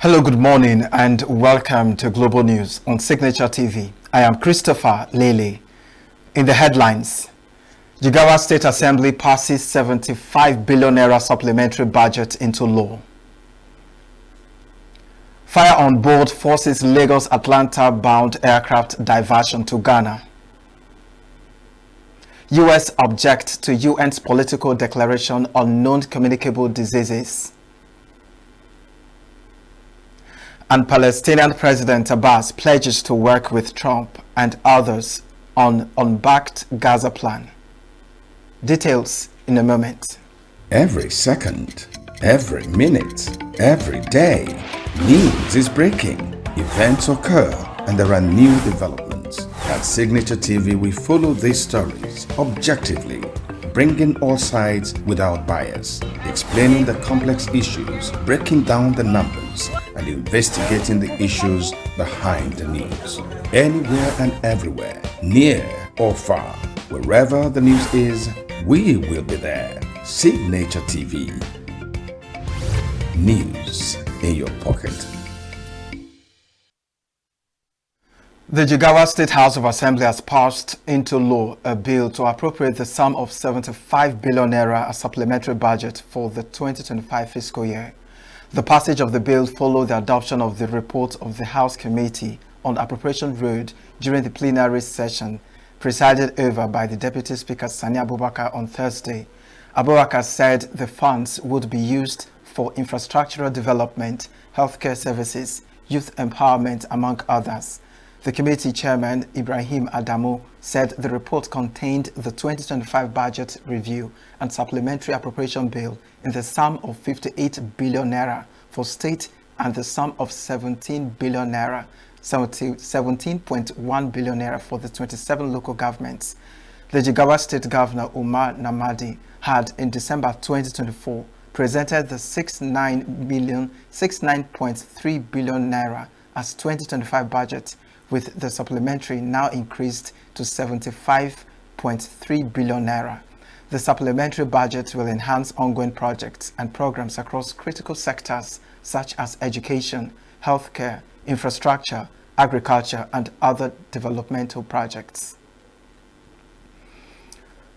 Hello, good morning, and welcome to Global News on Signature TV. I am Christopher Lele. In the headlines, Jigawa State Assembly passes 75 billion naira supplementary budget into law. Fire on board forces Lagos-Atlanta-bound aircraft diversion to Ghana. U.S. objects to UN's political declaration on non-communicable diseases. And Palestinian President Abbas pledges to work with Trump and others on unbacked Gaza plan. Details in a moment. Every second, every minute, every day, news is breaking, events occur, and there are new developments. At Signature TV, we follow these stories objectively, bringing all sides without bias, explaining the complex issues, breaking down the numbers, and investigating the issues behind the news. Anywhere and everywhere, near or far, wherever the news is, we will be there. Signature TV. News in your pocket. The Jigawa State House of Assembly has passed into law a bill to appropriate the sum of 75 billion naira as supplementary budget for the 2025 fiscal year. The passage of the bill followed the adoption of the report of the House Committee on Appropriation Road during the plenary session, presided over by the Deputy Speaker Sani Abubakar on Thursday. Abubakar said the funds would be used for infrastructural development, healthcare services, youth empowerment, among others. The committee chairman, Ibrahim Adamu, said the report contained the 2025 budget review and supplementary appropriation bill in the sum of 58 billion naira for state and the sum of 17 billion naira, 17.1 billion naira for the 27 local governments. The Jigawa State Governor Umar Namadi had in December 2024 presented the 69.3 billion naira as 2025 budget, with the supplementary now increased to 75.3 billion naira. The supplementary budget will enhance ongoing projects and programs across critical sectors such as education, healthcare, infrastructure, agriculture, and other developmental projects.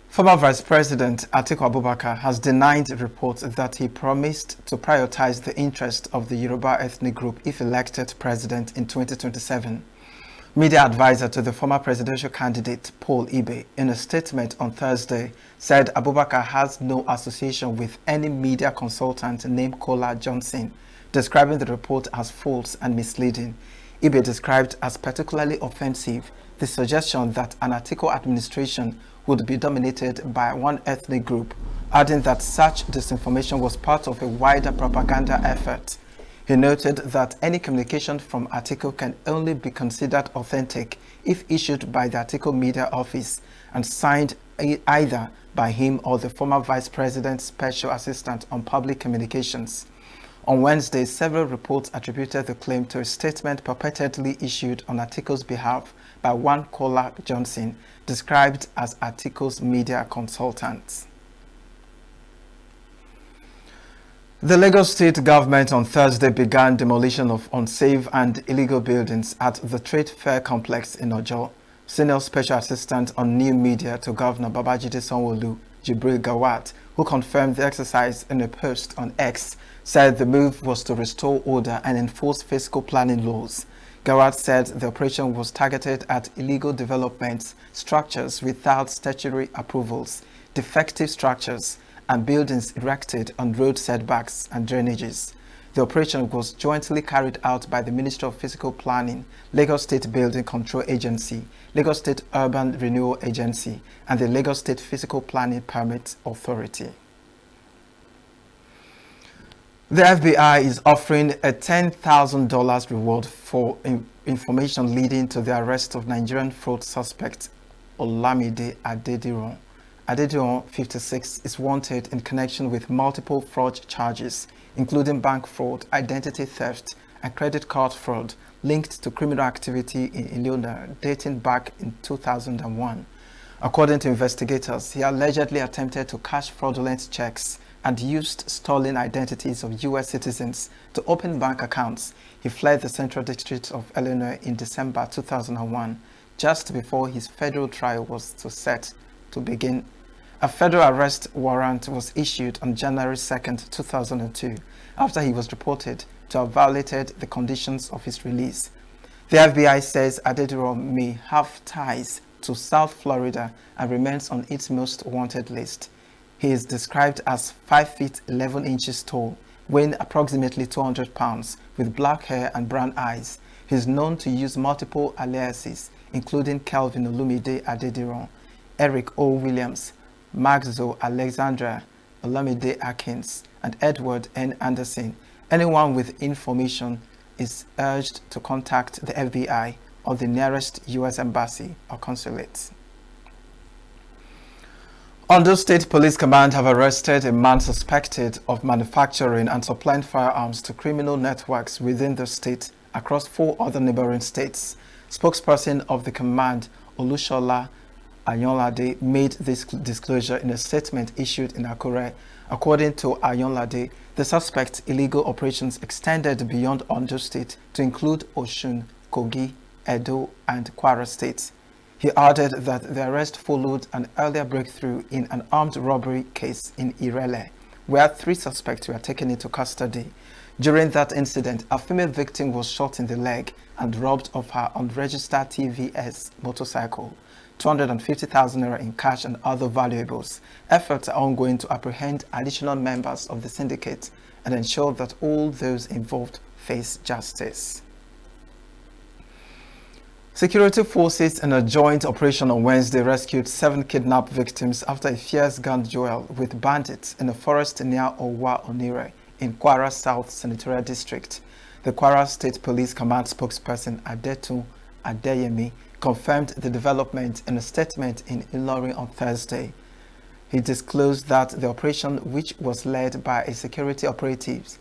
Former Vice President Atiku Abubakar has denied reports that he promised to prioritize the interest of the Yoruba ethnic group if elected president in 2027. Media advisor to the former presidential candidate Paul Ibe, in a statement on Thursday, said Abubakar has no association with any media consultant named Kola Johnson, describing the report as false and misleading. Ibe described as particularly offensive the suggestion that an Atiku administration would be dominated by one ethnic group, adding that such disinformation was part of a wider propaganda effort. He noted that any communication from Atiku can only be considered authentic if issued by the Atiku Media Office and signed either by him or the former Vice President's Special Assistant on Public Communications. On Wednesday, several reports attributed the claim to a statement purportedly issued on Atiku's behalf by one Kola Johnson, described as Atiku's media consultant. The Lagos State government on Thursday began demolition of unsafe and illegal buildings at the Trade Fair Complex in Ojo. Senior Special Assistant on New Media to Governor Babajide Sanwo-Olu, Jibril Gawat, who confirmed the exercise in a post on X, said the move was to restore order and enforce fiscal planning laws. Gawat said the operation was targeted at illegal developments, structures without statutory approvals, defective structures, and buildings erected on road setbacks and drainages. The operation was jointly carried out by the Ministry of Physical Planning, Lagos State Building Control Agency, Lagos State Urban Renewal Agency, and the Lagos State Physical Planning Permit Authority. The FBI is offering a $10,000 reward for information leading to the arrest of Nigerian fraud suspect Olamide Adediran. Adediran, 56, is wanted in connection with multiple fraud charges, including bank fraud, identity theft, and credit card fraud linked to criminal activity in Illinois dating back in 2001. According to investigators, he allegedly attempted to cash fraudulent checks and used stolen identities of U.S. citizens to open bank accounts. He fled the Central District of Illinois in December 2001, just before his federal trial was set to begin. A federal arrest warrant was issued on January 2, 2002, after he was reported to have violated the conditions of his release. The FBI says Adediran may have ties to South Florida and remains on its most wanted list. He is described as 5 feet 11 inches tall, weighing approximately 200 pounds, with black hair and brown eyes. He is known to use multiple aliases, including Kelvin Olumide Adediran, Eric O. Williams, Maxo Alexandra Olamide Atkins, and Edward N. Anderson. Anyone with information is urged to contact the FBI or the nearest U.S. Embassy or consulate. Ondo State Police Command have arrested a man suspected of manufacturing and supplying firearms to criminal networks within the state across 4 other neighboring states. Spokesperson of the command, Olushola Ayonlade, made this disclosure in a statement issued in Akure. According to Ayonlade, the suspect's illegal operations extended beyond Ondo State to include Osun, Kogi, Edo, and Kwara states. He added that the arrest followed an earlier breakthrough in an armed robbery case in Irele, where 3 suspects were taken into custody. During that incident, a female victim was shot in the leg and robbed of her unregistered TVS motorcycle, 250,000 naira in cash and other valuables. Efforts are ongoing to apprehend additional members of the syndicate and ensure that all those involved face justice. Security forces in a joint operation on Wednesday rescued 7 kidnapped victims after a fierce gun duel with bandits in a forest near Owa Onire in Kwara South Senatorial District. The Kwara State Police Command spokesperson Adetu Adeyemi confirmed the development in a statement in Ilorin on Thursday. He disclosed that the operation, which was led by a security operative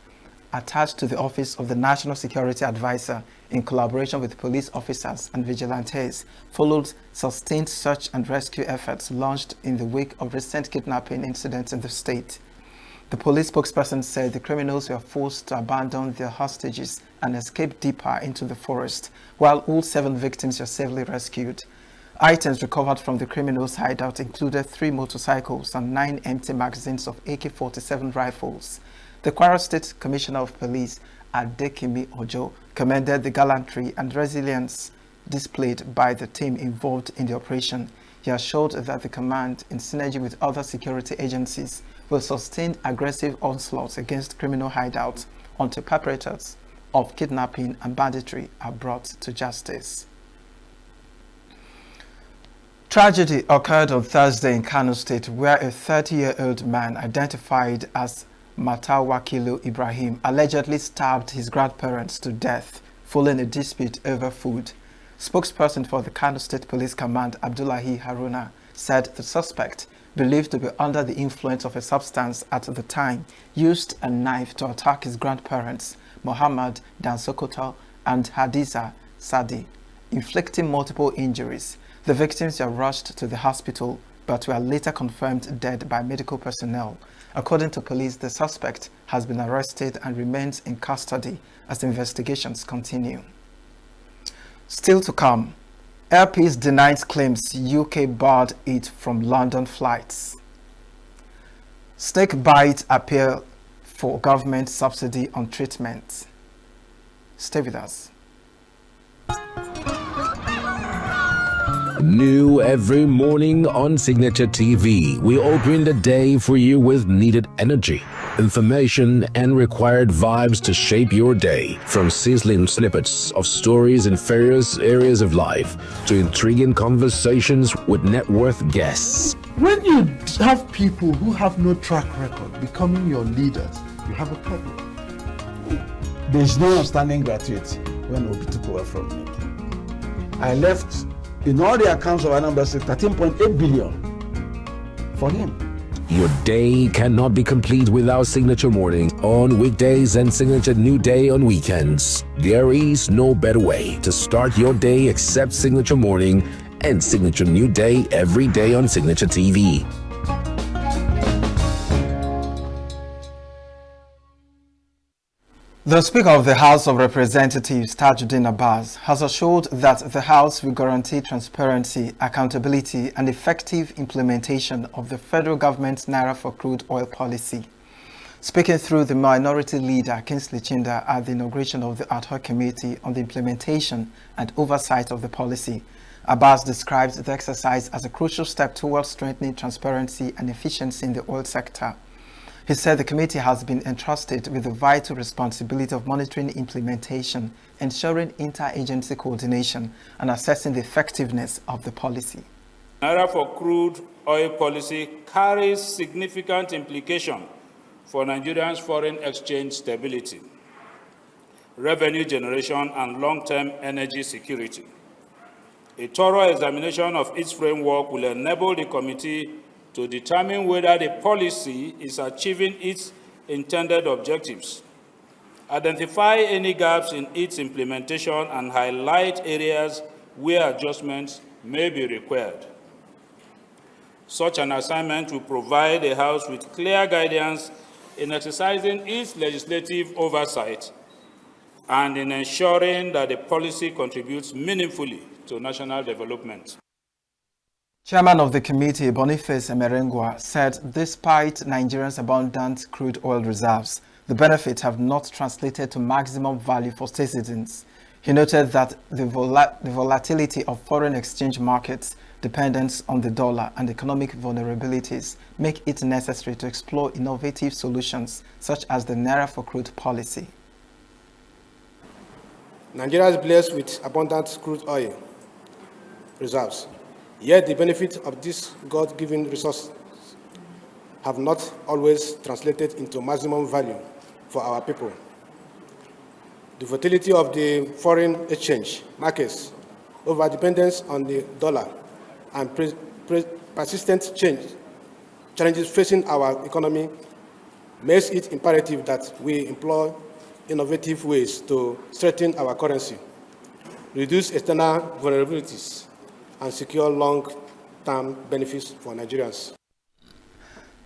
attached to the Office of the National Security Advisor in collaboration with police officers and vigilantes, followed sustained search and rescue efforts launched in the wake of recent kidnapping incidents in the state. The police spokesperson said the criminals were forced to abandon their hostages and escape deeper into the forest, while all 7 victims were safely rescued. Items recovered from the criminals' hideout included 3 motorcycles and 9 empty magazines of AK-47 rifles. The Kwara State Commissioner of Police, Adekimi Ojo, commended the gallantry and resilience displayed by the team involved in the operation. He assured that the command, in synergy with other security agencies, will sustain aggressive onslaughts against criminal hideouts until perpetrators of kidnapping and banditry are brought to justice. Tragedy occurred on Thursday in Kano State, where a 30-year-old man identified as Matawakilu Ibrahim allegedly stabbed his grandparents to death following a dispute over food. Spokesperson for the Kano State Police Command, Abdullahi Haruna, said the suspect, believed to be under the influence of a substance at the time, used a knife to attack his grandparents, Muhammad Dansokoto and Hadiza Sadi, inflicting multiple injuries. The victims were rushed to the hospital but were later confirmed dead by medical personnel. According to police, the suspect has been arrested and remains in custody as investigations continue. Still to come, Air Peace denies claims UK barred it from London flights. Snake bite appeal for government subsidy on treatment. Stay with us. New every morning on Signature TV, we open the day for you with needed energy, information, and required vibes to shape your day. From sizzling snippets of stories in various areas of life to intriguing conversations with net worth guests. When you have people who have no track record becoming your leaders, you have a problem. There's no outstanding gratuity when Obi took over from me. I left in all the accounts of our number 13.8 billion for him. Your day cannot be complete without Signature Morning on weekdays and Signature New Day on weekends. There is no better way to start your day except Signature Morning and Signature New Day every day on Signature TV. The Speaker of the House of Representatives, Tajuddin Abbas, has assured that the House will guarantee transparency, accountability, and effective implementation of the federal government's Naira for crude oil policy. Speaking through the Minority Leader, Kingsley Chinda, at the inauguration of the Ad hoc Committee on the Implementation and Oversight of the Policy, Abbas described the exercise as a crucial step towards strengthening transparency and efficiency in the oil sector. He said the committee has been entrusted with the vital responsibility of monitoring implementation, ensuring interagency coordination, and assessing the effectiveness of the policy. Naira for crude oil policy carries significant implications for Nigerians' foreign exchange stability, revenue generation, and long-term energy security. A thorough examination of its framework will enable the committee to determine whether the policy is achieving its intended objectives, identify any gaps in its implementation, and highlight areas where adjustments may be required. Such an assignment will provide the House with clear guidance in exercising its legislative oversight and in ensuring that the policy contributes meaningfully to national development. Chairman of the committee, Boniface Emerengwa, said despite Nigerians' abundant crude oil reserves, the benefits have not translated to maximum value for citizens. He noted that the volatility of foreign exchange markets, dependence on the dollar, and economic vulnerabilities make it necessary to explore innovative solutions such as the Naira for crude policy. Nigeria is blessed with abundant crude oil reserves. Yet the benefits of this God-given resource have not always translated into maximum value for our people. The volatility of the foreign exchange markets, overdependence on the dollar, and persistent challenges facing our economy makes it imperative that we employ innovative ways to strengthen our currency, reduce external vulnerabilities, and secure long-term benefits for Nigerians.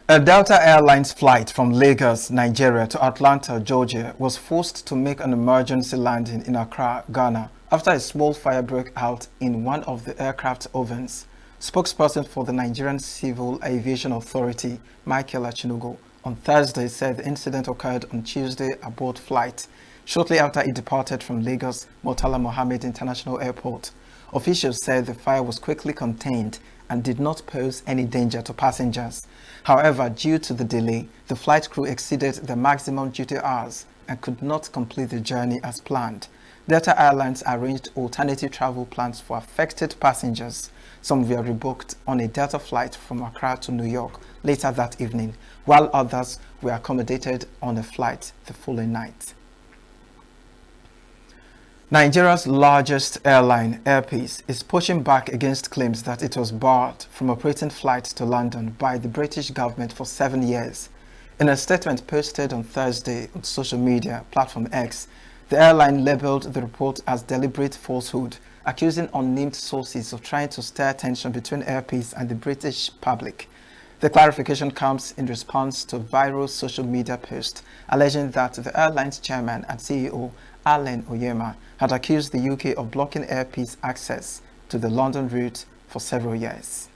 A Delta Airlines flight from Lagos, Nigeria to Atlanta, Georgia was forced to make an emergency landing in Accra, Ghana, after a small fire broke out in one of the aircraft ovens. Spokesperson for the Nigerian Civil Aviation Authority, Michael Achinugo, on Thursday said the incident occurred on Tuesday aboard flight, shortly after it departed from Lagos Murtala Mohammed International Airport. Officials said the fire was quickly contained and did not pose any danger to passengers. However, due to the delay, the flight crew exceeded the maximum duty hours and could not complete the journey as planned. Delta Airlines arranged alternative travel plans for affected passengers. Some were rebooked on a Delta flight from Accra to New York later that evening, while others were accommodated on a flight the following night. Nigeria's largest airline, Air Peace, is pushing back against claims that it was barred from operating flights to London by the British government for 7 years. In a statement posted on Thursday on social media platform X, the airline labeled the report as deliberate falsehood, accusing unnamed sources of trying to stir tension between Air Peace and the British public. The clarification comes in response to a viral social media post alleging that the airline's chairman and CEO, Alan Oyema, had accused the UK of blocking Air Peace access to the London route for several years.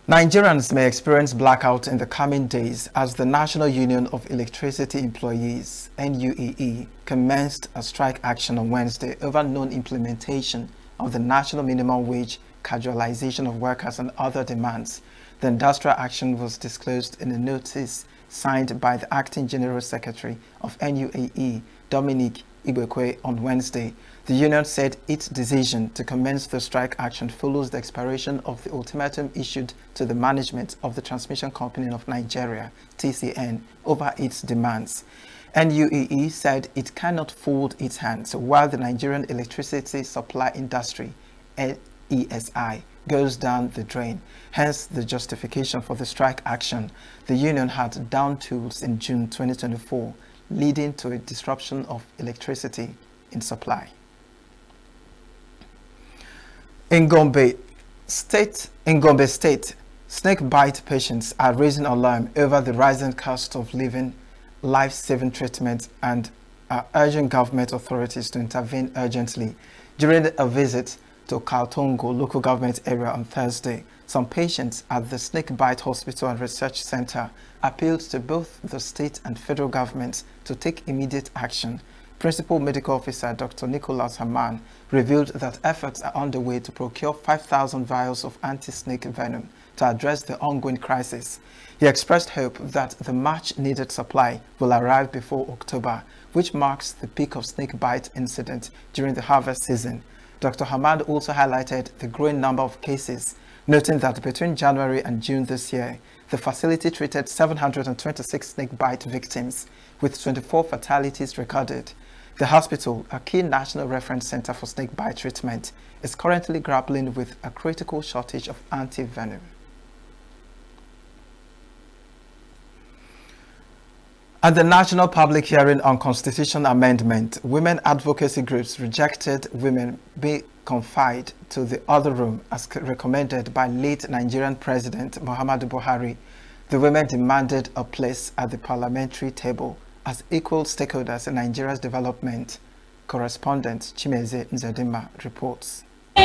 Nigerians may experience blackout in the coming days as the National Union of Electricity Employees, NUEE, commenced a strike action on Wednesday over non-implementation of the national minimum wage, casualization of workers, and other demands. The industrial action was disclosed in a notice signed by the Acting General Secretary of NUEE, Dominic Ibekwe, on Wednesday. The union said its decision to commence the strike action follows the expiration of the ultimatum issued to the management of the Transmission Company of Nigeria, TCN, over its demands. NUEE said it cannot fold its hands while the Nigerian electricity supply industry, ESI, goes down the drain. Hence the justification for the strike action. The union had down tools in June 2024, leading to a disruption of electricity in supply. In Gombe State, snake bite patients are raising alarm over the rising cost of living life-saving treatment and are urging government authorities to intervene urgently. During a visit to Kaltongo local government area on Thursday, some patients at the Snakebite Hospital and Research Center appealed to both the state and federal governments to take immediate action. Principal Medical Officer Dr. Nicholas Haman revealed that efforts are underway to procure 5,000 vials of anti-snake venom to address the ongoing crisis. He expressed hope that the much-needed supply will arrive before October, which marks the peak of snake bite incident during the harvest season. Dr. Hamad also highlighted the growing number of cases, noting that between January and June this year, the facility treated 726 snake bite victims, with 24 fatalities recorded. The hospital, a key national reference center for snake bite treatment, is currently grappling with a critical shortage of anti-venom. At the National Public Hearing on Constitution Amendment, women advocacy groups rejected women be confined to the other room as recommended by late Nigerian President Muhammadu Buhari. The women demanded a place at the parliamentary table as equal stakeholders in Nigeria's development. Correspondent Chimeze Nzedima reports. No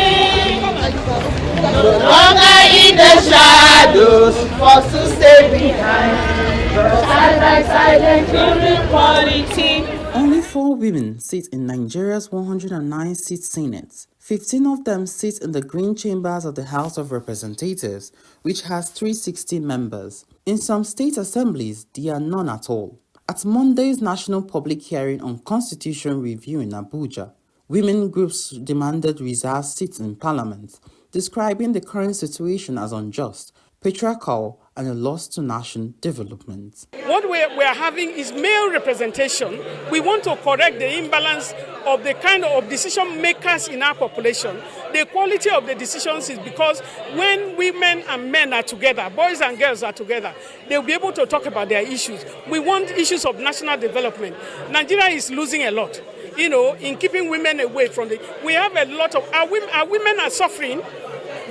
longer in the shadows, forced to stay behind. Silent inequality. Only 4 women sit in Nigeria's 109-seat Senate. 15 of them sit in the Green Chambers of the House of Representatives, which has 360 members. In some state assemblies, there are none at all. At Monday's National Public Hearing on Constitution Review in Abuja, women groups demanded reserved seats in Parliament, describing the current situation as unjust, patriarchal, and a loss to nation development. What we are having is male representation. We want to correct the imbalance of the kind of decision makers in our population. The quality of the decisions is because when women and men are together, boys and girls are together, they'll be able to talk about their issues. We want issues of national development. Nigeria is losing a lot, in keeping women away from we have a lot of, our women are suffering,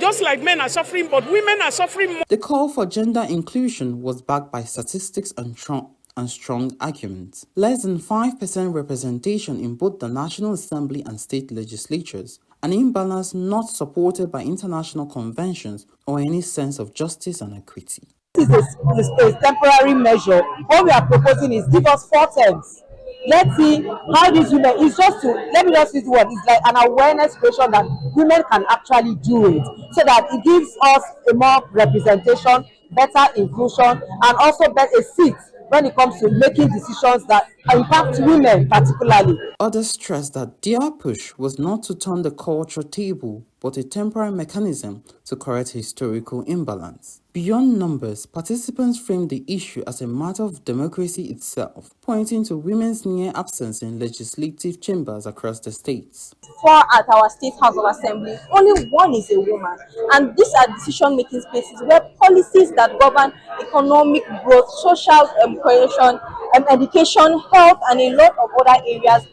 just like men are suffering, but women are suffering more. The call for gender inclusion was backed by statistics and strong arguments. Less than 5% representation in both the National Assembly and state legislatures, an imbalance not supported by international conventions or any sense of justice and equity. This is a temporary measure. What we are proposing is give us 4 terms. Let's see how these women, it's just to, let me just use the word, it's like an awareness creation that women can actually do it, so that it gives us a more representation, better inclusion, and also a seat when it comes to making decisions that impact women particularly. Others stressed that their push was not to turn the culture table, but a temporary mechanism to correct historical imbalance. Beyond numbers, participants framed the issue as a matter of democracy itself, pointing to women's near absence in legislative chambers across the states. At our State House of Assembly, only 1 is a woman, and these are decision-making spaces where policies that govern economic growth, social cohesion, education, health, and a lot of other areas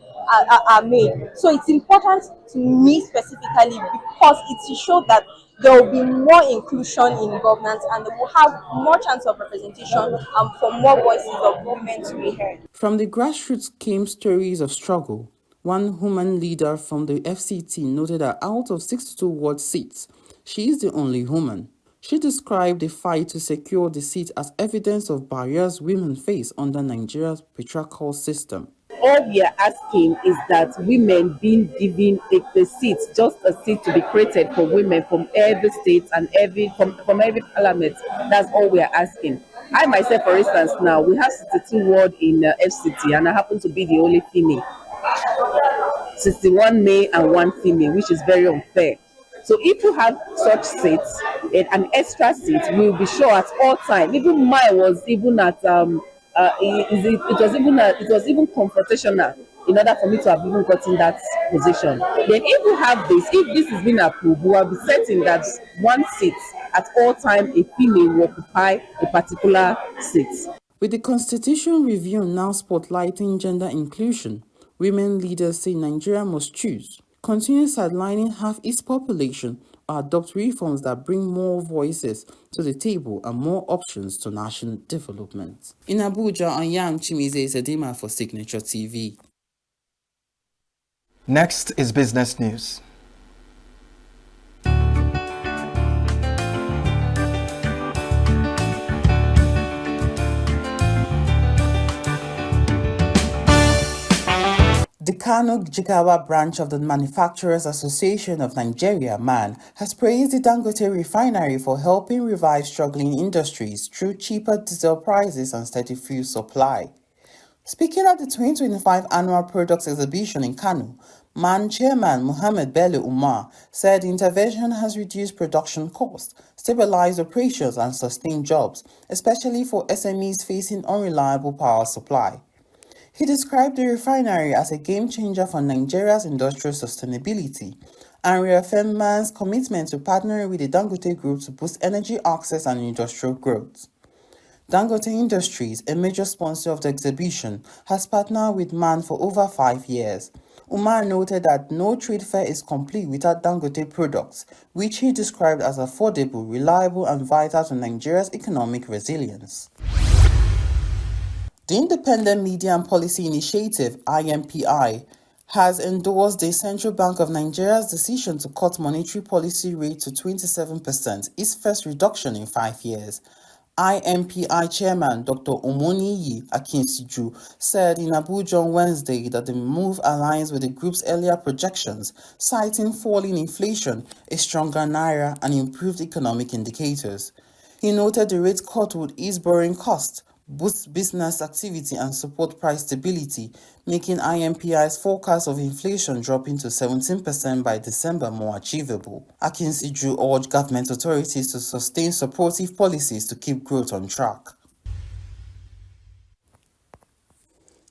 are made. So it's important to me specifically because it shows that there will be more inclusion in governance and they will have more chance of representation for more voices of women to be heard. From the grassroots came stories of struggle. One woman leader from the FCT noted that out of 62 ward seats, she is the only woman. She described the fight to secure the seat as evidence of barriers women face under Nigeria's patriarchal system. All we are asking is that women being given the seats, just a seat to be created for women from every state and from every parliament. That's all we are asking. I myself, for instance, now we have 62 ward in FCT, and I happen to be the only female. 61 male and 1 female, which is very unfair. So if you have such seats, an extra seat, we'll be sure at all time. Even mine was even at it was even confrontational in order for me to have even gotten that position. Then if you have this, if this is being approved, we will be setting that 1 seat at all time a female will occupy a particular seat. With the Constitution Review now spotlighting gender inclusion, women leaders say Nigeria must choose continue sidelining half its population, or adopt reforms that bring more voices to the table and more options to national development. In Abuja, Anyang Chimize Sedima for Signature TV. Next is business news. The Kano Jigawa branch of the Manufacturers Association of Nigeria, MAN, has praised the Dangote refinery for helping revive struggling industries through cheaper diesel prices and steady fuel supply. Speaking at the 2025 Annual Products Exhibition in Kano, MAN Chairman Mohammed Bello Umar said the intervention has reduced production costs, stabilized operations and sustained jobs, especially for SMEs facing unreliable power supply. He described the refinery as a game-changer for Nigeria's industrial sustainability and reaffirmed MAN's commitment to partnering with the Dangote Group to boost energy access and industrial growth. Dangote Industries, a major sponsor of the exhibition, has partnered with MAN for over 5 years. Umar noted that no trade fair is complete without Dangote products, which he described as affordable, reliable and vital to Nigeria's economic resilience. The Independent Media and Policy Initiative, IMPI, has endorsed the Central Bank of Nigeria's decision to cut monetary policy rate to 27%, its first reduction in 5 years. IMPI Chairman Dr. Omoniyi Akinsiju said in Abuja on Wednesday that the move aligns with the group's earlier projections, citing falling inflation, a stronger naira, and improved economic indicators. He noted the rate cut would ease borrowing costs, boost business activity and support price stability, making IMPI's forecast of inflation dropping to 17% by December more achievable. Akinsiju urged government authorities to sustain supportive policies to keep growth on track.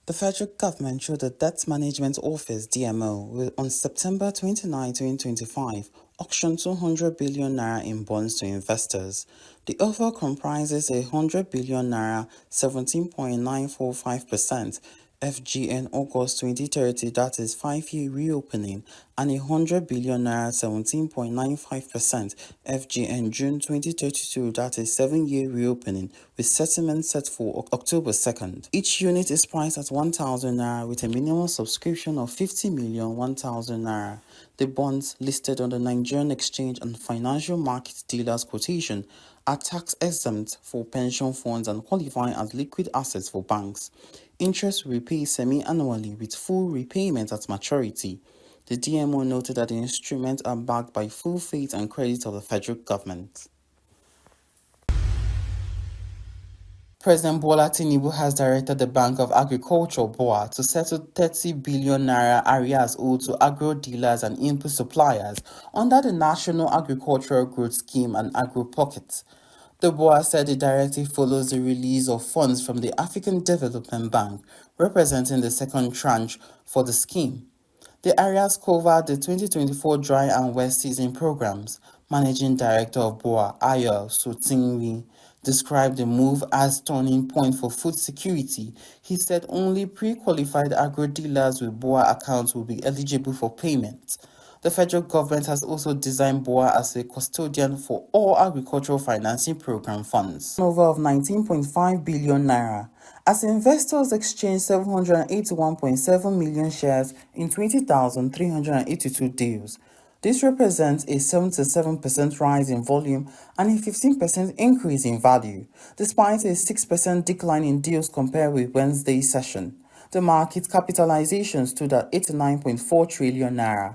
The federal government, through the Debt Management Office (DMO), will on September 29, 2025, auction 200 billion naira in bonds to investors. The offer comprises a 100 billion naira 17.945% FGN August 2030, that is 5-year reopening, and a 100 billion naira 17.95% FGN June 2032, that is 7-year reopening, with settlement set for October 2nd. Each unit is priced at 1,000 naira with a minimum subscription of 50 million 1,000 naira. The bonds listed on the Nigerian Exchange and Financial Market Dealers Quotation are tax exempt for pension funds and qualify as liquid assets for banks. Interest will be paid semi-annually with full repayment at maturity. The DMO noted that the instruments are backed by full faith and credit of the federal government. President Bola Tinubu has directed the Bank of Agriculture (BOA) to settle 30 billion naira arrears owed to agro dealers and input suppliers under the National Agricultural Growth Scheme and Agro Pocket. The BOA said the directive follows the release of funds from the African Development Bank, representing the second tranche for the scheme. The areas cover the 2024 dry and wet season programs. Managing Director of BOA, Ayo Sotinwi, described the move as turning point for food security. He said only pre-qualified agro-dealers with BOA accounts will be eligible for payment. The federal government has also designed BOA as a custodian for all agricultural financing program funds. Over of 19.5 billion naira. As investors exchanged 781.7 million shares in 20,382 deals. This represents a 77% rise in volume and a 15% increase in value, despite a 6% decline in deals compared with Wednesday's session. The market capitalization stood at 89.4 trillion naira.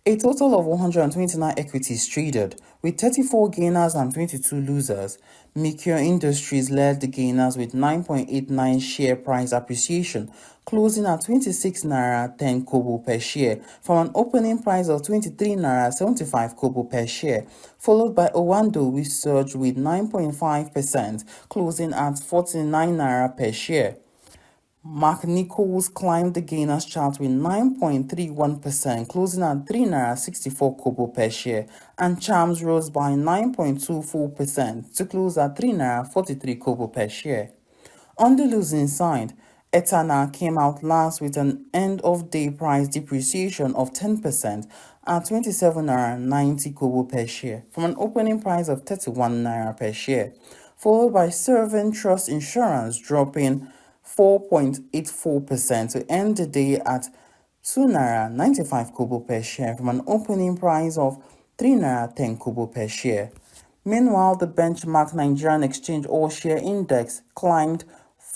A total of 129 equities traded, with 34 gainers and 22 losers. Mikio Industries led the gainers with 9.89 share price appreciation, closing at 26 naira 10 kobo per share from an opening price of 23 naira 75 kobo per share, followed by Owando, which surged with 9.5%, closing at 49 naira per share. Mark Nichols climbed the gainers chart with 9.31%, closing at 3 naira 64 kobo per share, and Charms rose by 9.24% to close at 3 naira 43 kobo per share. On the losing side, Etana came out last with an end-of-day price depreciation of 10% at 27 naira 90 kobo per share from an opening price of 31 naira per share, followed by Servant Trust Insurance dropping 4.84% to end the day at 2 naira 95 kobo per share from an opening price of 3 naira 10 kobo per share. Meanwhile, the benchmark Nigerian Exchange All-Share Index climbed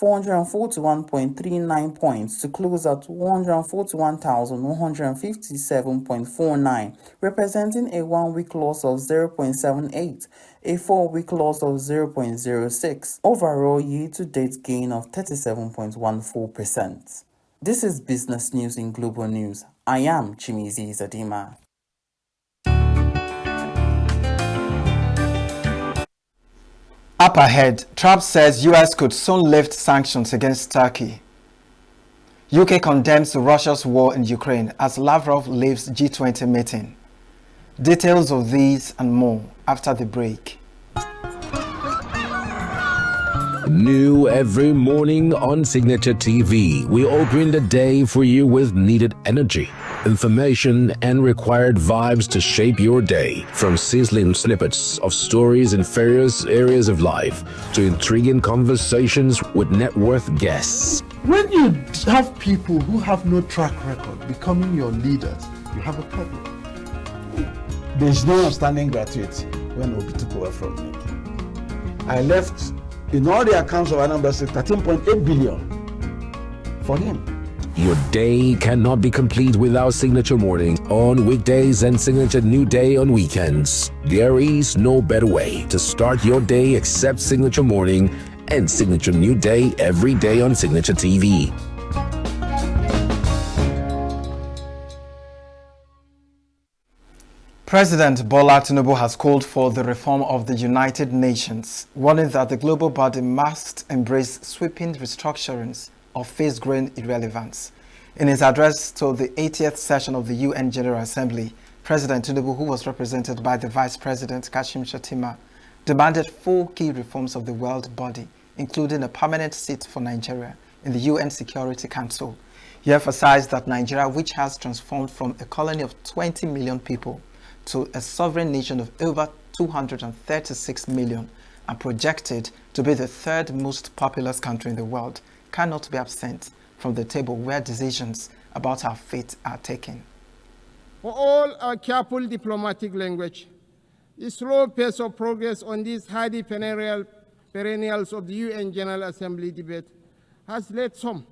441.39 points to close at 141,157.49, representing a 1-week loss of 0.78, a 4-week loss of 0.06, overall year-to-date gain of 37.14%. This is Business News in Global News. I am Chimizi Zadima. Up ahead, Trump says US could soon lift sanctions against Turkey. UK condemns Russia's war in Ukraine as Lavrov leaves G20 meeting. Details of these and more after the break. New every morning on Signature TV, we open the day for you with needed energy, information, and required vibes to shape your day. From sizzling snippets of stories in various areas of life to intriguing conversations with net worth guests. When you have people who have no track record becoming your leaders, you have a problem. There is no outstanding gratuity when Obi took over from me. I left in all the accounts of Anambra State 13.8 billion for him. Your day cannot be complete without Signature Morning on weekdays and Signature New Day on weekends. There is no better way to start your day except Signature Morning and Signature New Day every day on Signature TV. President Bola Tinubu has called for the reform of the United Nations, warning that the global body must embrace sweeping restructurings or face growing irrelevance. In his address to the 80th session of the UN General Assembly, President Tinubu, who was represented by the Vice President Kashim Shettima, demanded 4 key reforms of the world body, including a permanent seat for Nigeria in the UN Security Council. He emphasized that Nigeria, which has transformed from a colony of 20 million people to a sovereign nation of over 236 million and projected to be the 3rd most populous country in the world, cannot be absent from the table where decisions about our fate are taken. For all our careful diplomatic language, the slow pace of progress on these hardy perennials of the UN General Assembly debate has led some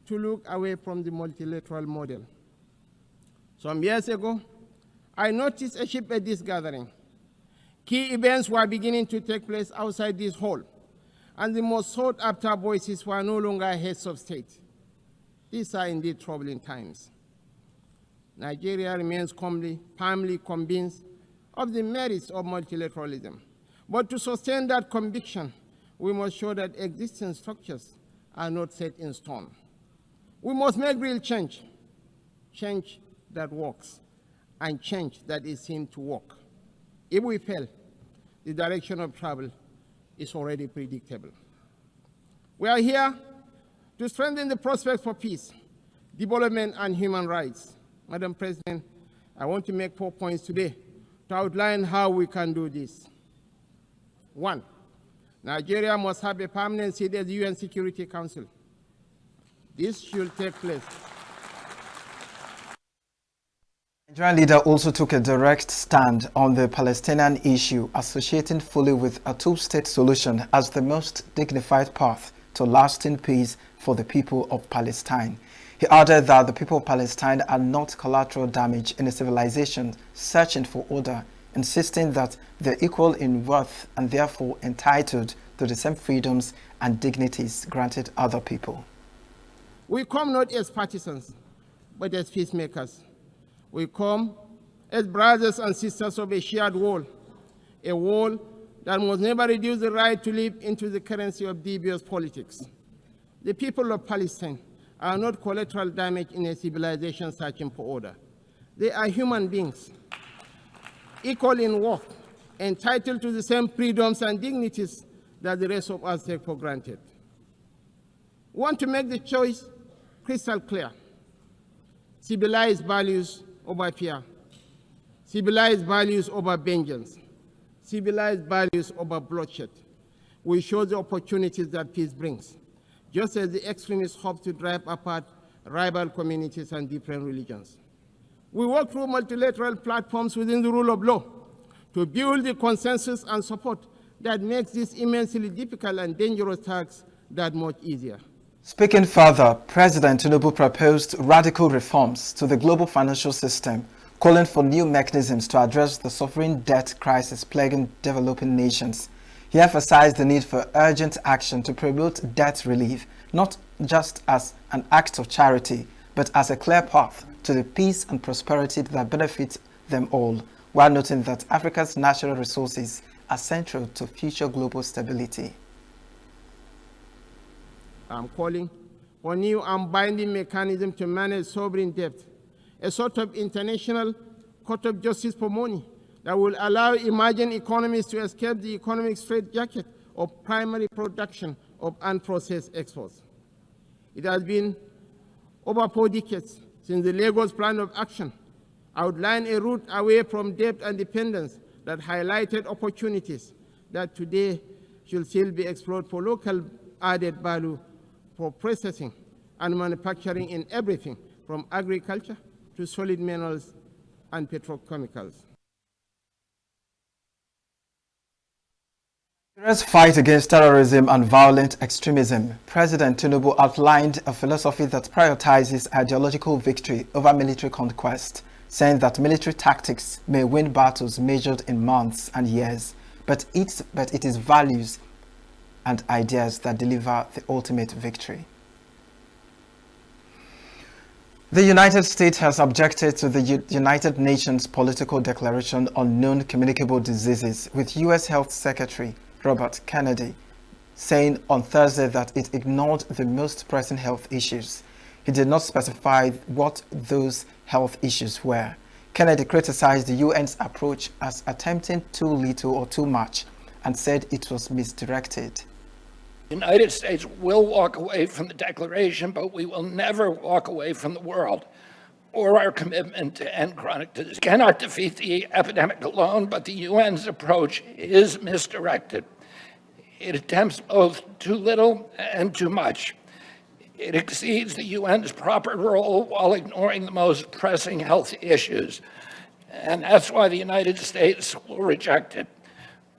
to look away from the multilateral model. Some years ago, I noticed a shift at this gathering. Key events were beginning to take place outside this hall, and the most sought-after voices were no longer heads of state. These are indeed troubling times. Nigeria remains firmly convinced of the merits of multilateralism. But to sustain that conviction, we must show that existing structures are not set in stone. We must make real change that works, and change that is seen to work. If we fail, the direction of travel is already predictable. We are here to strengthen the prospects for peace, development, and human rights. Madam President, I want to make 4 points today to outline how we can do this. 1, Nigeria must have a permanent seat at the UN Security Council. This should take place. The Nigerian leader also took a direct stand on the Palestinian issue, associating fully with a 2-state solution as the most dignified path to lasting peace for the people of Palestine. He added that the people of Palestine are not collateral damage in a civilization searching for order, insisting that they're equal in worth and therefore entitled to the same freedoms and dignities granted other people. We come not as partisans, but as peacemakers. We come as brothers and sisters of a shared wall, a wall that must never reduce the right to live into the currency of devious politics. The people of Palestine are not collateral damage in a civilization searching for order. They are human beings, equal in worth, entitled to the same freedoms and dignities that the rest of us take for granted. We want to make the choice crystal clear. Civilized values over fear. Civilized values over vengeance. Civilized values over bloodshed. We show the opportunities that peace brings, just as the extremists hope to drive apart rival communities and different religions. We work through multilateral platforms within the rule of law to build the consensus and support that makes this immensely difficult and dangerous task that much easier. Speaking further, President Tinubu proposed radical reforms to the global financial system, calling for new mechanisms to address the sovereign debt crisis plaguing developing nations. He emphasized the need for urgent action to promote debt relief, not just as an act of charity, but as a clear path to the peace and prosperity that benefits them all, while noting that Africa's natural resources are central to future global stability. I'm calling for new and binding mechanism to manage sovereign debt, a sort of international court of justice for money that will allow emerging economies to escape the economic straitjacket of primary production of unprocessed exports. It has been over 4 decades since the Lagos Plan of Action outlined a route away from debt and dependence that highlighted opportunities that today should still be explored for local added value for processing and manufacturing in everything from agriculture to solid minerals and petrochemicals. Nigeria's fight against terrorism and violent extremism, President Tinubu outlined a philosophy that prioritizes ideological victory over military conquest, saying that military tactics may win battles measured in months and years, but it is values and ideas that deliver the ultimate victory. The United States has objected to the United Nations Political Declaration on Known Communicable Diseases, with U.S. Health Secretary Robert Kennedy saying on Thursday that it ignored the most pressing health issues. He did not specify what those health issues were. Kennedy criticized the UN's approach as attempting too little or too much and said it was misdirected. The United States will walk away from the declaration, but we will never walk away from the world or our commitment to end chronic disease. We cannot defeat the epidemic alone, but the UN's approach is misdirected. It attempts both too little and too much. It exceeds the UN's proper role while ignoring the most pressing health issues. And that's why the United States will reject it.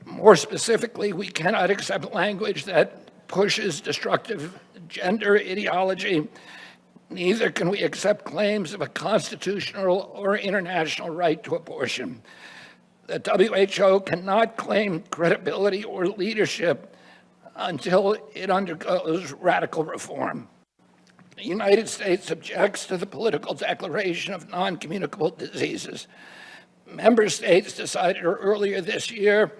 More specifically, we cannot accept language that pushes destructive gender ideology. Neither can we accept claims of a constitutional or international right to abortion. The WHO cannot claim credibility or leadership until it undergoes radical reform. The United States objects to the political declaration of non-communicable diseases. Member states decided earlier this year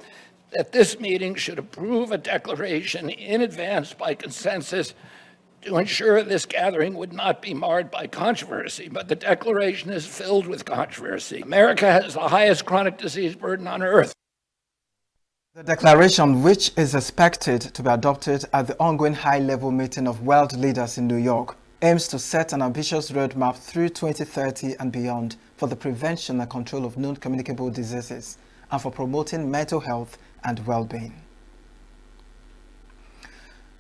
that this meeting should approve a declaration in advance by consensus to ensure this gathering would not be marred by controversy, but the declaration is filled with controversy. America has the highest chronic disease burden on earth. The declaration, which is expected to be adopted at the ongoing high-level meeting of world leaders in New York, aims to set an ambitious roadmap through 2030 and beyond for the prevention and control of known communicable diseases and for promoting mental health and well-being.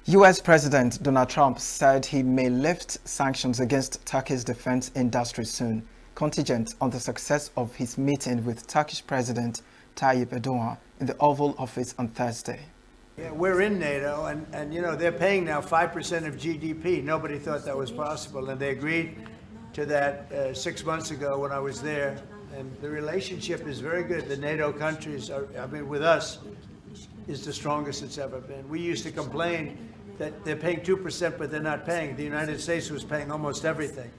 U.S. President Donald Trump said he may lift sanctions against Turkey's defense industry soon, contingent on the success of his meeting with Turkish President Tayyip Erdogan in the Oval Office on Thursday. Yeah, we're in NATO, and you know, they're paying now 5% of GDP. Nobody thought that was possible, and they agreed to that 6 months ago when I was there. And the relationship is very good. The NATO countries are, I mean, with us, is the strongest it's ever been. We used to complain that they're paying 2%, but they're not paying. The United States was paying almost everything.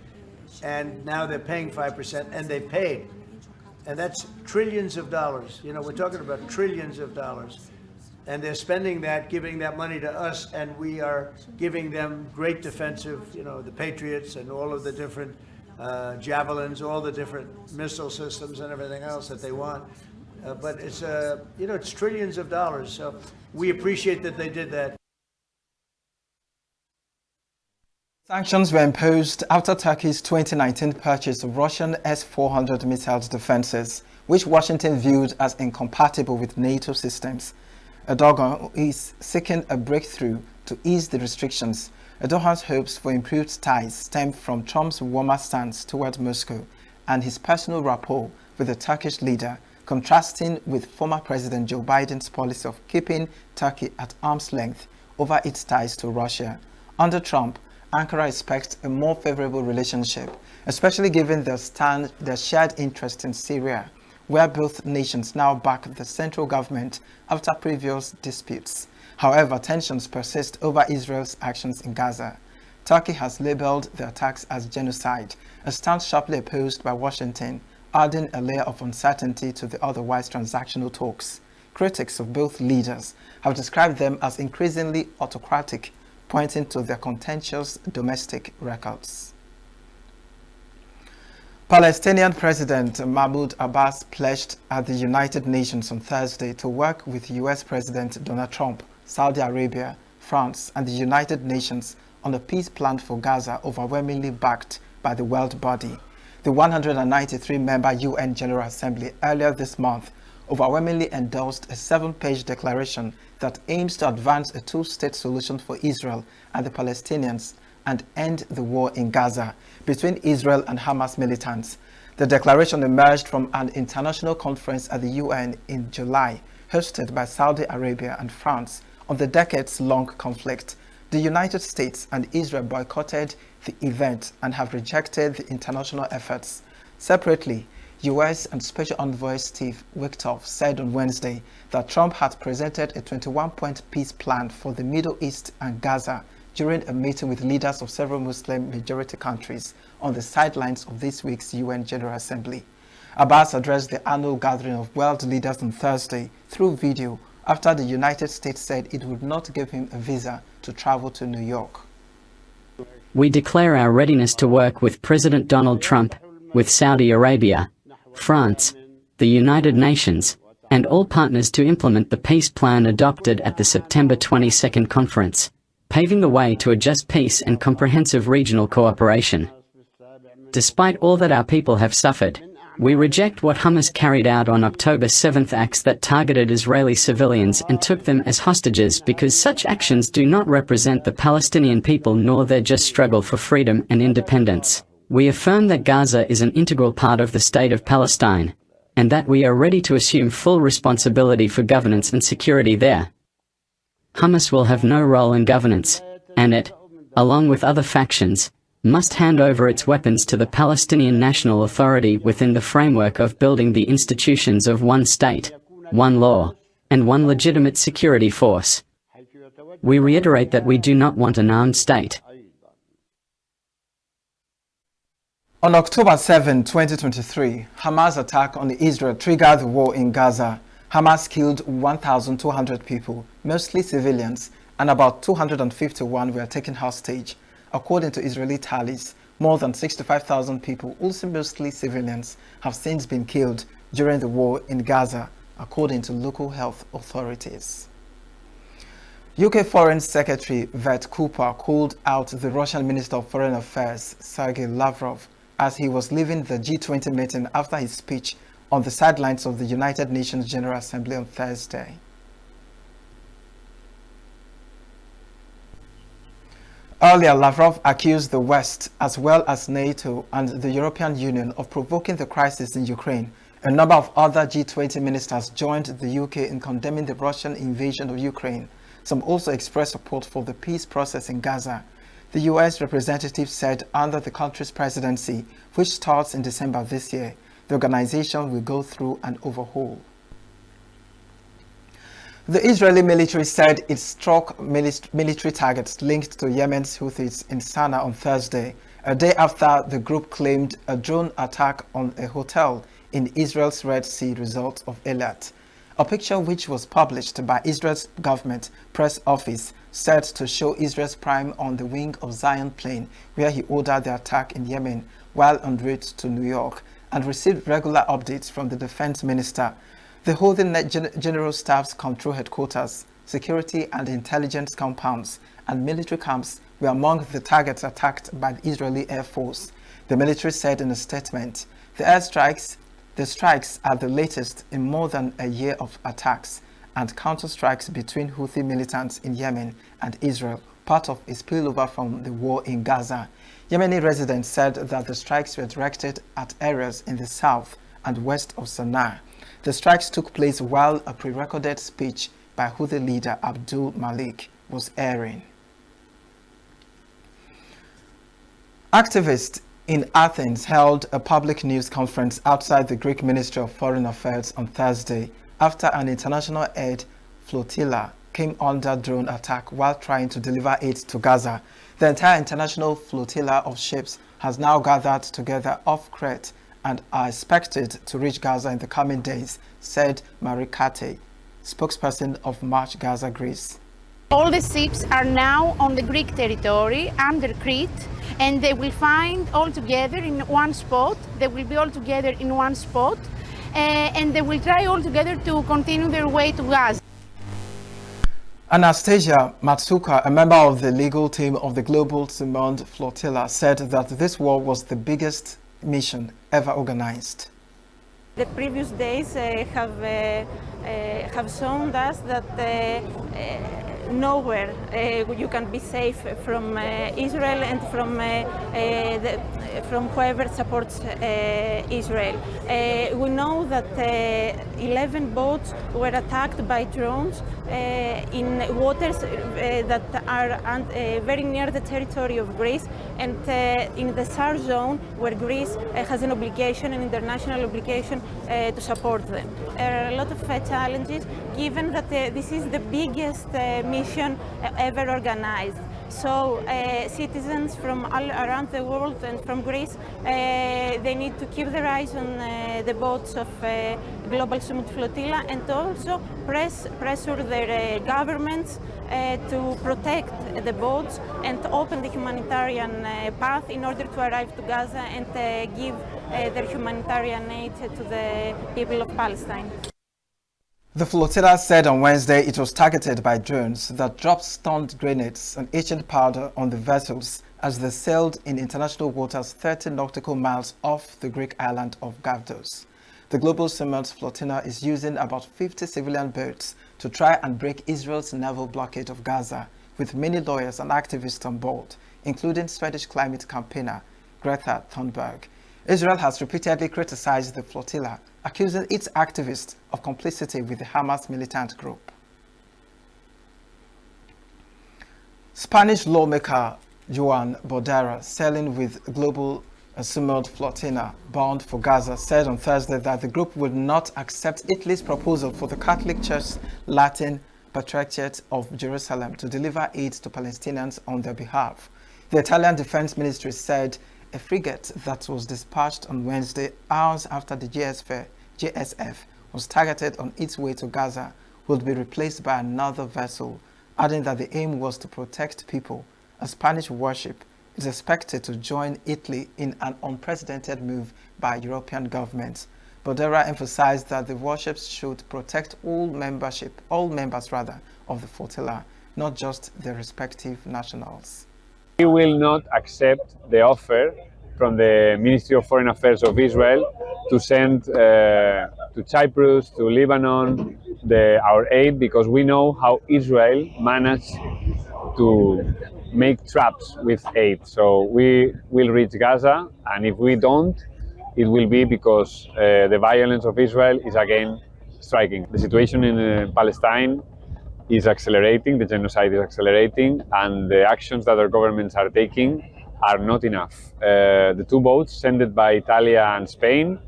And now they're paying 5%, and they paid. And that's trillions of dollars. You know, we're talking about trillions of dollars. And they're spending that, giving that money to us, and we are giving them great defensive, you know, the Patriots and all of the different javelins, all the different missile systems and everything else that they want. But it's, you know, it's trillions of dollars. So we appreciate that they did that. Sanctions were imposed after Turkey's 2019 purchase of Russian S-400 missile defenses, which Washington viewed as incompatible with NATO systems. Erdogan is seeking a breakthrough to ease the restrictions. Erdogan's hopes for improved ties stem from Trump's warmer stance towards Moscow and his personal rapport with the Turkish leader, contrasting with former President Joe Biden's policy of keeping Turkey at arm's length over its ties to Russia. Under Trump, Ankara expects a more favorable relationship, especially given their shared interest in Syria, where both nations now back the central government after previous disputes. However, tensions persist over Israel's actions in Gaza. Turkey has labeled the attacks as genocide, a stance sharply opposed by Washington, adding a layer of uncertainty to the otherwise transactional talks. Critics of both leaders have described them as increasingly autocratic, pointing to their contentious domestic records. Palestinian President Mahmoud Abbas pledged at the United Nations on Thursday to work with US President Donald Trump, Saudi Arabia, France, and the United Nations on a peace plan for Gaza overwhelmingly backed by the world body. The 193-member UN General Assembly earlier this month overwhelmingly endorsed a 7-page declaration that aims to advance a two-state solution for Israel and the Palestinians and end the war in Gaza between Israel and Hamas militants. The declaration emerged from an international conference at the UN in July, hosted by Saudi Arabia and France on the decades-long conflict. The United States and Israel boycotted the event and have rejected the international efforts. Separately, US and Special Envoy Steve Witkoff said on Wednesday that Trump had presented a 21-point peace plan for the Middle East and Gaza during a meeting with leaders of several Muslim-majority countries on the sidelines of this week's UN General Assembly. Abbas addressed the annual gathering of world leaders on Thursday through video after the United States said it would not give him a visa to travel to New York. We declare our readiness to work with President Donald Trump, with Saudi Arabia, France, the United Nations, and all partners to implement the peace plan adopted at the September 22 conference, paving the way to a just peace and comprehensive regional cooperation. Despite all that our people have suffered, we reject what Hamas carried out on October 7, acts that targeted Israeli civilians and took them as hostages, because such actions do not represent the Palestinian people nor their just struggle for freedom and independence. We affirm that Gaza is an integral part of the state of Palestine, and that we are ready to assume full responsibility for governance and security there. Hamas will have no role in governance, and it, along with other factions, must hand over its weapons to the Palestinian National Authority within the framework of building the institutions of one state, one law, and one legitimate security force. We reiterate that we do not want an armed state. On October 7, 2023, Hamas attack on Israel triggered the war in Gaza. Hamas killed 1,200 people, mostly civilians, and about 251 were taken hostage. According to Israeli tallies, more than 65,000 people, also mostly civilians, have since been killed during the war in Gaza, according to local health authorities. UK Foreign Secretary Vet Cooper called out the Russian Minister of Foreign Affairs, Sergei Lavrov, as he was leaving the G20 meeting after his speech on the sidelines of the United Nations General Assembly on Thursday. Earlier, Lavrov accused the West, as well as NATO and the European Union, of provoking the crisis in Ukraine. A number of other G20 ministers joined the UK in condemning the Russian invasion of Ukraine. Some also expressed support for the peace process in Gaza. The US representative said under the country's presidency, which starts in December this year, the organization will go through an overhaul. The Israeli military said it struck military targets linked to Yemen's Houthis in Sana'a on Thursday, a day after the group claimed a drone attack on a hotel in Israel's Red Sea resort of Eilat. A picture which was published by Israel's government press office said to show Israel's prime on the wing of Zion plane, where he ordered the attack in Yemen while en route to New York, and received regular updates from the defense minister. The holding General Staff's control headquarters, security and intelligence compounds, and military camps were among the targets attacked by the Israeli Air Force. The military said in a statement, the strikes are the latest in more than a year of attacks and counter-strikes between Houthi militants in Yemen and Israel, part of a spillover from the war in Gaza. Yemeni residents said that the strikes were directed at areas in the south and west of Sana'a. The strikes took place while a pre-recorded speech by Houthi leader Abdul Malik was airing. Activists in Athens held a public news conference outside the Greek Ministry of Foreign Affairs on Thursday after an international aid flotilla came under drone attack while trying to deliver aid to Gaza. The entire international flotilla of ships has now gathered together off Crete and are expected to reach Gaza in the coming days, said Marikate, spokesperson of March Gaza, Greece. All the ships are now on the Greek territory under Crete, and they will find all together in one spot. They will be all together in one spot, and they will try all together to continue their way to Gaza. Anastasia Matsuka, a member of the legal team of the Global Simond Flotilla, said that this war was the biggest mission ever organized. The previous days have shown us that nowhere you can be safe from Israel and from whoever supports Israel. We know that 11 boats were attacked by drones in waters that are very near the territory of Greece and in the SAR zone where Greece has an obligation, an international obligation to support them. There are a lot of challenges given that this is the biggest mission ever organized. So citizens from all around the world and from Greece, they need to keep their eyes on the boats of Global Summit Flotilla and also pressure their governments to protect the boats and open the humanitarian path in order to arrive to Gaza and give their humanitarian aid to the people of Palestine. The flotilla said on Wednesday it was targeted by drones that dropped stunned grenades and agent powder on the vessels as they sailed in international waters 30 nautical miles off the Greek island of Gavdos. The Global Simond Flotilla is using about 50 civilian boats to try and break Israel's naval blockade of Gaza, with many lawyers and activists on board, including Swedish climate campaigner Greta Thunberg. Israel has repeatedly criticized the flotilla, accusing its activists of complicity with the Hamas militant group. Spanish lawmaker Joan Bordera, sailing with Global Simond Flotilla bound for Gaza, said on Thursday that the group would not accept Italy's proposal for the Catholic Church's Latin Patriarchate of Jerusalem to deliver aid to Palestinians on their behalf. The Italian Defense Ministry said a frigate that was dispatched on Wednesday, hours after the JSF was targeted on its way to Gaza, would be replaced by another vessel, adding that the aim was to protect people. A Spanish warship is expected to join Italy in an unprecedented move by European governments. Bordera emphasized that the warships should protect all members of the flotilla, not just their respective nationals. We will not accept the offer from the Ministry of Foreign Affairs of Israel to send to Cyprus, to Lebanon, our aid, because we know how Israel managed to make traps with aid. So we will reach Gaza, and if we don't, it will be because the violence of Israel is again striking. The situation in Palestine is accelerating, the genocide is accelerating, and the actions that our governments are taking are not enough. The two boats sent by Italy and Spain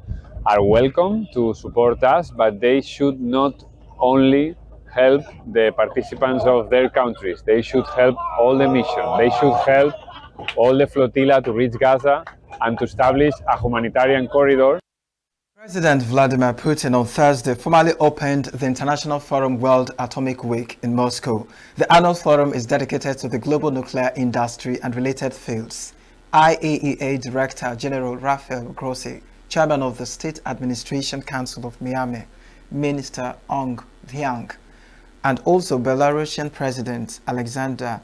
are welcome to support us, but they should not only help the participants of their countries. They should help all the mission. They should help all the flotilla to reach Gaza and to establish a humanitarian corridor. President Vladimir Putin on Thursday formally opened the International Forum World Atomic Week in Moscow. The annual forum is dedicated to the global nuclear industry and related fields. IAEA Director General Rafael Grossi, Chairman of the State Administration Council of Miami, Minister Ong Dhiang, and also Belarusian President Alexander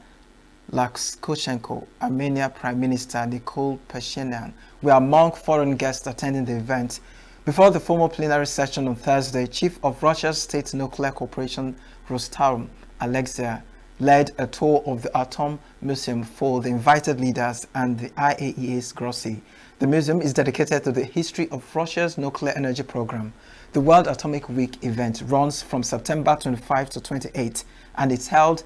Lukashenko, Armenia Prime Minister Nikol Pashinyan were among foreign guests attending the event. Before the formal plenary session on Thursday, Chief of Russia's State Nuclear Corporation Rostam Alexei led a tour of the Atom Museum for the invited leaders and the IAEA's Grossi. The museum is dedicated to the history of Russia's nuclear energy program. The World Atomic Week event runs from September 25 to 28 and it's held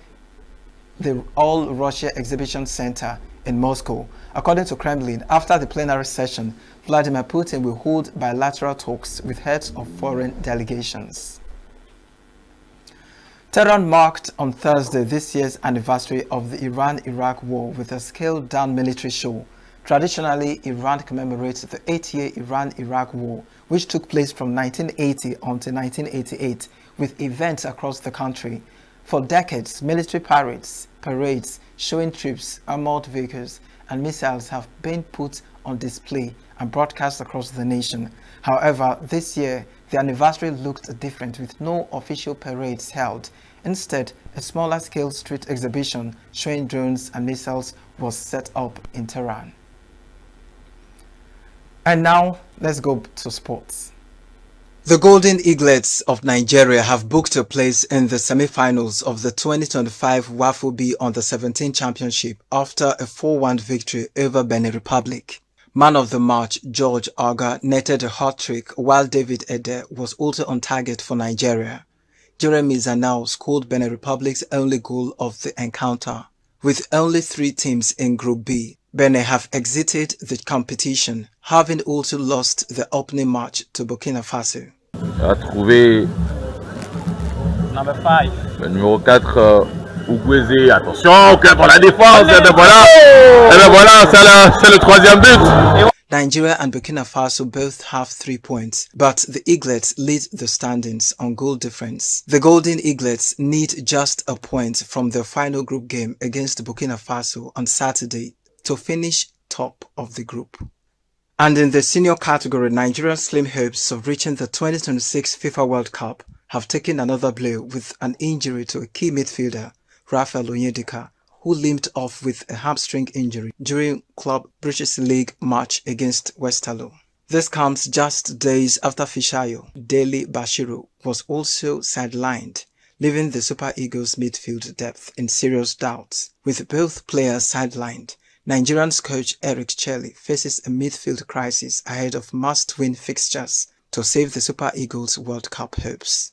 the All Russia Exhibition Center in Moscow. According to Kremlin, after the plenary session, Vladimir Putin will hold bilateral talks with heads of foreign delegations. Tehran marked on Thursday this year's anniversary of the Iran-Iraq War with a scaled-down military show. Traditionally, Iran commemorates the 8-year Iran-Iraq War, which took place from 1980 until 1988, with events across the country. For decades, military parades, showing troops, armored vehicles, and missiles have been put on display and broadcast across the nation. However, this year, the anniversary looked different with no official parades held. Instead, a smaller-scale street exhibition showing drones and missiles was set up in Tehran. And now, let's go to sports. The Golden Eaglets of Nigeria have booked a place in the semi-finals of the 2025 WAFU B Under-17 Championship after a 4-1 victory over Benin Republic. Man of the match George Aga netted a hat-trick while David Ede was also on target for Nigeria. Jeremy Zanao scored Benin Republic's only goal of the encounter. With only 3 teams in Group B, Benin have exited the competition, having also lost the opening match to Burkina Faso. A trouvé Number 5. Le numéro 4, Ougweze. Attention, ok pour la défense. Et ben voilà, c'est le 3e but. Nigeria and Burkina Faso both have 3 points, but the Eaglets lead the standings on goal difference. The Golden Eaglets need just a point from their final group game against Burkina Faso on Saturday to finish top of the group. And in the senior category, Nigeria's slim hopes of reaching the 2026 FIFA World Cup have taken another blow with an injury to a key midfielder, Raphael Onyedika, who limped off with a hamstring injury during Club British League match against Westerlo. This comes just days after Fishayo Dele Bashiru was also sidelined, leaving the Super Eagles midfield depth in serious doubt. With both players sidelined, Nigerian's coach Eric Chelle faces a midfield crisis ahead of must-win fixtures to save the Super Eagles World Cup hopes.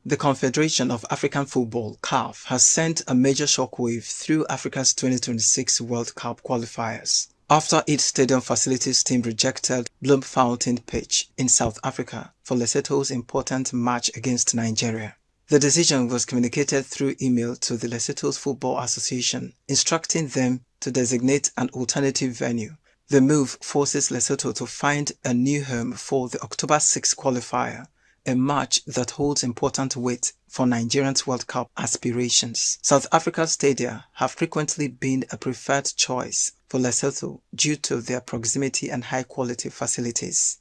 The Confederation of African Football, CAF, has sent a major shockwave through Africa's 2026 World Cup qualifiers after its stadium facilities team rejected Bloemfontein pitch in South Africa for Lesotho's important match against Nigeria. The decision was communicated through email to the Lesotho's Football Association, instructing them to designate an alternative venue. The move forces Lesotho to find a new home for the October 6 qualifier, a match that holds important weight for Nigerians' World Cup aspirations. South Africa's stadia have frequently been a preferred choice for Lesotho due to their proximity and high-quality facilities.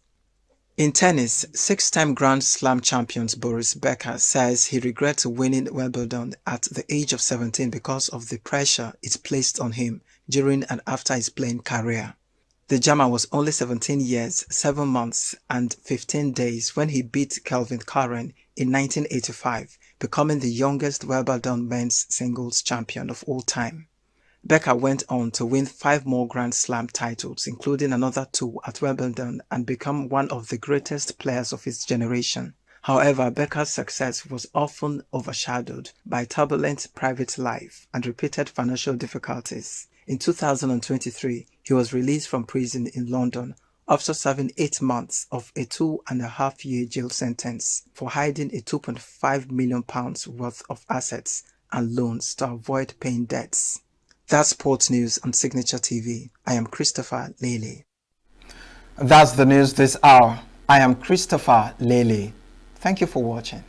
In tennis, 6-time Grand Slam champion Boris Becker says he regrets winning Wimbledon at the age of 17 because of the pressure it placed on him during and after his playing career. The German was only 17 years, 7 months and 15 days when he beat Kelvin Karen in 1985, becoming the youngest Wimbledon men's singles champion of all time. Becker went on to win 5 more Grand Slam titles, including another 2 at Wimbledon, and become one of the greatest players of his generation. However, Becker's success was often overshadowed by turbulent private life and repeated financial difficulties. In 2023, he was released from prison in London after serving 8 months of a 2.5-year jail sentence for hiding a £2.5 million worth of assets and loans to avoid paying debts. That's sports news on Signature TV. I am Christopher Lele. That's the news this hour. I am Christopher Lele. Thank you for watching.